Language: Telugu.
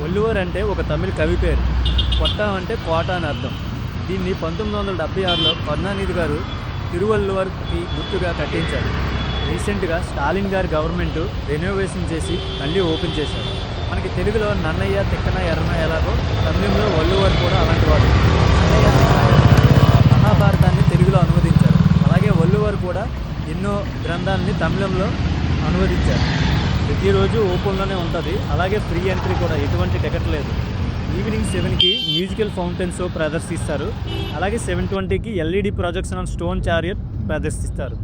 వల్లువర్ అంటే ఒక తమిళ కవి పేరు. కొట్ట అంటే కోట అని అర్థం. దీన్ని 1976లో కరుణానిధి గారు తిరువల్లువర్కి గుర్తుగా కట్టించారు. రీసెంట్గా స్టాలిన్ గారి గవర్నమెంట్ రెనోవేషన్ చేసి మళ్ళీ ఓపెన్ చేశారు. మనకి తెలుగులో నన్నయ్య తిక్కన ఎర్రన ఎలాగో తమిళంలో వల్లువర్ కూడా అలాంటి వాడు. నన్నయ్య మహాభారతాన్ని తెలుగులో అనువదించారు. అలాగే వల్లువర్ కూడా ఎన్నో గ్రంథాలని తమిళంలో అనువదించారు. ప్రతిరోజు ఓపెన్లోనే ఉంటుంది. అలాగే ఫ్రీ ఎంట్రీ కూడా, ఎటువంటి టికెట్ లేదు. ఈవినింగ్ 7కి మ్యూజికల్ ఫౌంటైన్ షో ప్రదర్శిస్తారు. అలాగే 7:20కి LED projection on stone chariot ప్రదర్శిస్తారు.